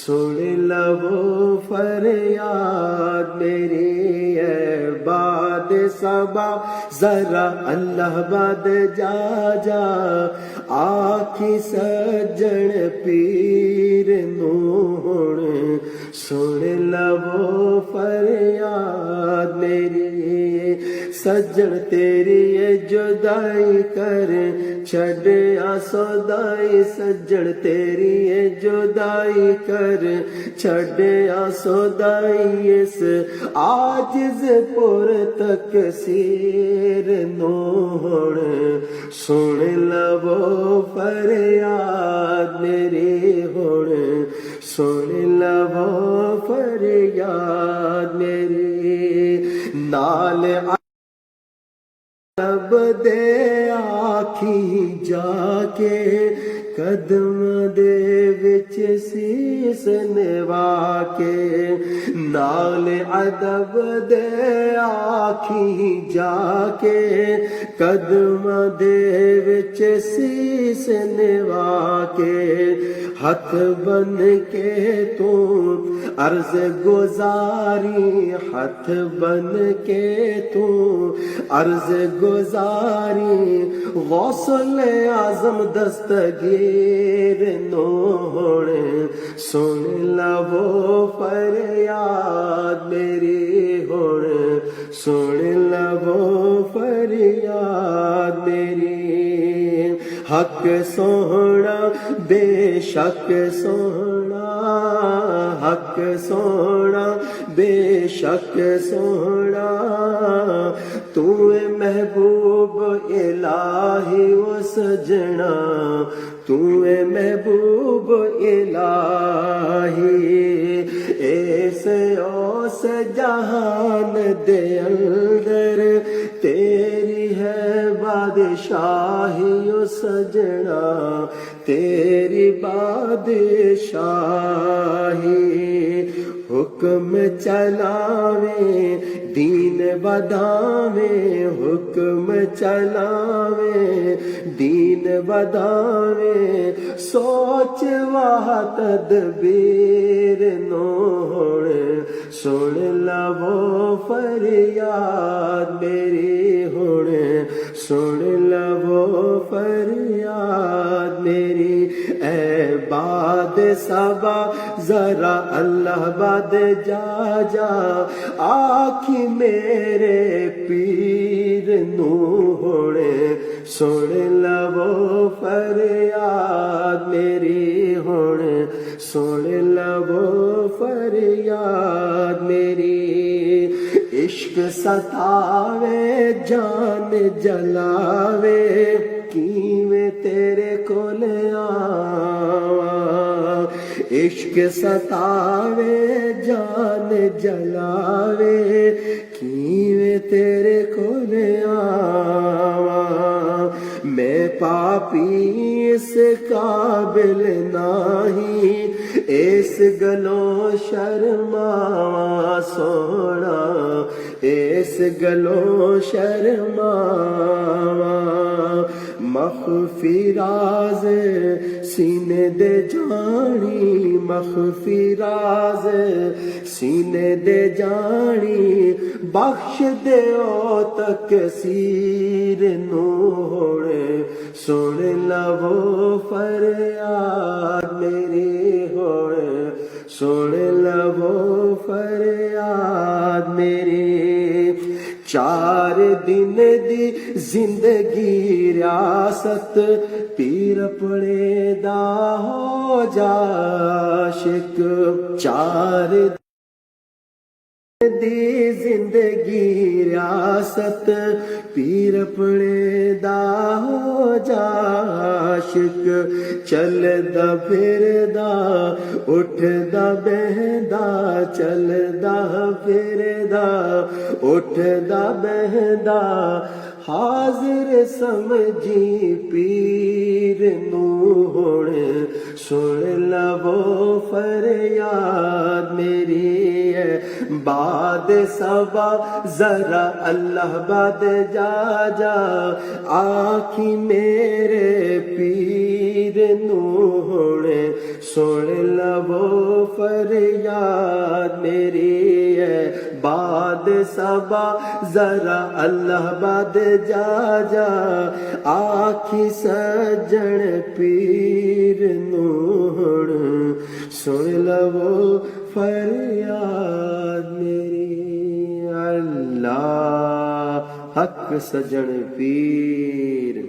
سن لو فریاد میری اے باد صبا ذرا اللہ باد جا جا آکھی سجن پیر نو ہن سن لو فریاد میری سجن تیری جدائی کر چھڈیا سودائی سجن تیری جدائی کر چھڈیا سودائی اس عاجز پر تکسیر نو ہن سن لو فریاد میری ہن سن لو فریاد میری نال رب دے آکھی جا کے قدم دے وچ سیس نوا کے نال ادب دے آکھی جا کے قدم دے وچ سیس نوا کے ہاتھ بن کے تو عرض گزاری ہاتھ بن کے تو عرض گزاری غوث اعظم دستگیر نو ہن سن لو فریاد میری ہن سن لو فریاد میری حق سونا بے شک سونا حق سونا بے شک سونا تو محبوب الہی و سجنا تو محبوب الہی ایس اوس جہان دے اندر تیری ہے بادشاہی و سجنا تیری بادشاہی حکم چلاویں دین بدھاویں حکم چلاویں دین بدھاویں سوچ واہ تدبیر نو ہن سن لو فریاد میری ہن سن لو فریاد میری اے باد صبا ذرا اللہ باد جا جا آکھی میرے پیر نو ہن سن لو فریاد میری ہن سن لو فریاد میری عشق ستاوے جان جلاوے کیویں تیرے کول آواں عشق ستاوے جان جلاوے کیویں تیرے کول آواں میں پاپی اس قابل نہیں اس گلوں شرماواں سونا اس گلوں شرماواں مخفی راز سینے دے جانی مخفی راز سینے دے جانی بخش دیو تکسیر نو ہن سن لو فریاد میری ہن سن لو فریاد میری 4 دن دی زندگی ریاست پیر اپنے دا ہو جا عاشق 4 دی زندگی ریاست پیر اپنے دا ہو جا عاشق چلدا پھردا اٹھدا بہندا چلدا پھردا اٹھدا بہندا حاضر سمجھی پیر نو ہن سن لو فریاد میری ہے باد صبا ذرا اللہ باد جا جا آکھی میرے پیر نو ہن سن لو فریاد میری ہے باد صبا ذرا اللہ باد جا جا آکھی سجن پیر نوڑ سن لو فریاد میری اللہ حق سجن پیر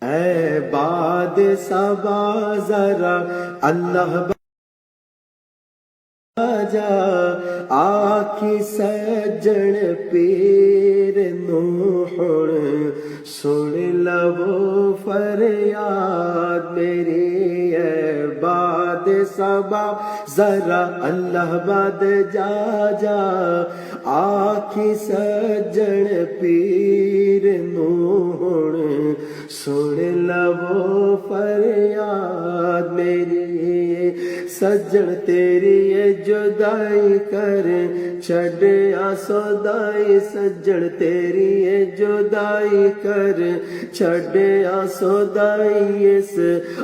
اے باد صبا ذرا اللہ جا آکھی سجن پیر نو ہن سن لو فریاد میری اے باد صبا ذرا اللہ باد جا آکھی سجن پیر نو ہن سن لو فریاد میری سجن تیری جدائی کر چھڑیا سودائی سجن تیری جدائی کر چھڑیا سودائی اس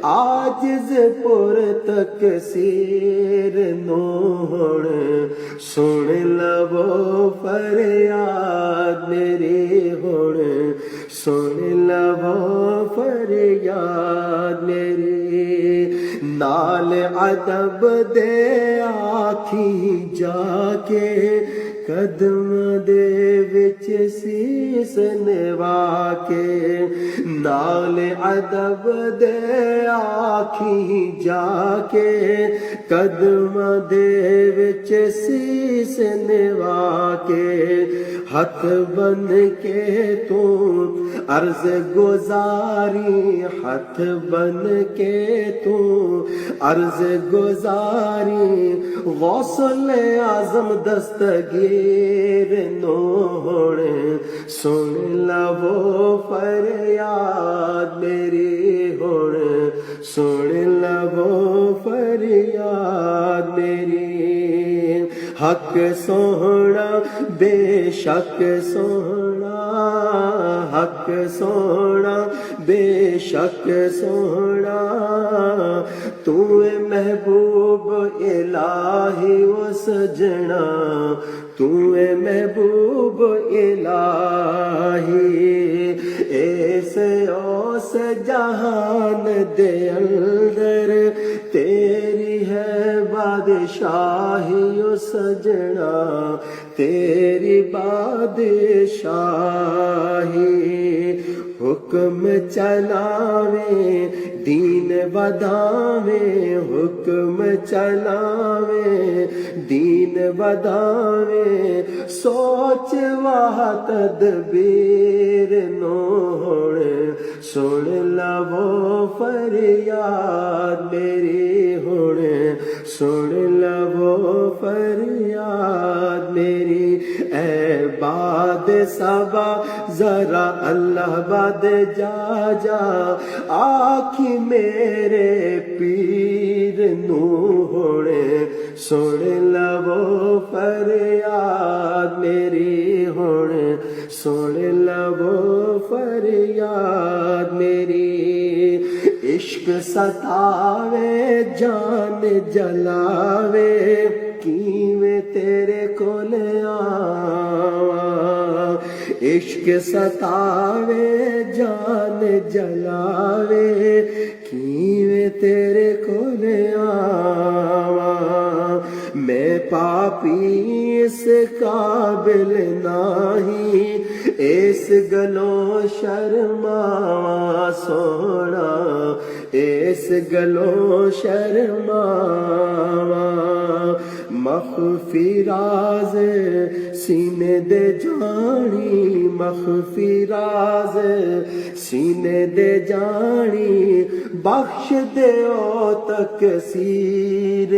عاجز پر تکسیر نو ہن سن لو فریاد میری ہن سن لو فریاد میری نال ادب دے آکھی جا کے قدم دے وچ سیس نوا کے نال ادب دے آکھی جا کے قدم دے وچ سیس نوا کے ہاتھ بن کے تو عرض گزاری ہاتھ بن کے تو عرض گزاری غوث اعظم دستگیر نو ہن سن لو فریاد میری ہن سن لو فریاد میری حق سوہنا بے شک سوہنا حق سوہنا بے شک سوہنا تو محبوب الہی و سجنا تو محبوب الہی ایس اوس جہان دے اندر تیری ہے بادشاہی و سجنا تیری بادشاہی حکم چلاویں دین بداویں حکم چلاویں دین بداویں سوچ واہ تدبیر نو ہن سن لو فریاد میری ہن سن لو فریاد میری اے باد صبا ذرا اللہ باد جا آکھی میرے پیر نو ہن سن لو فریاد میری ہن سن لو فریاد میری عشق ستاوے جان جلاوے کیویں تیرے کول آواں عشق ستاوے جان جلاوے کیویں تیرے کول آواں میں پاپی اس قابل نہیں اس گلوں شرماواں سونا اس گلوں شرماواں مخفی راز سینے دے جانی مخفی راز سینے دے جانی بخش دیو تکسیر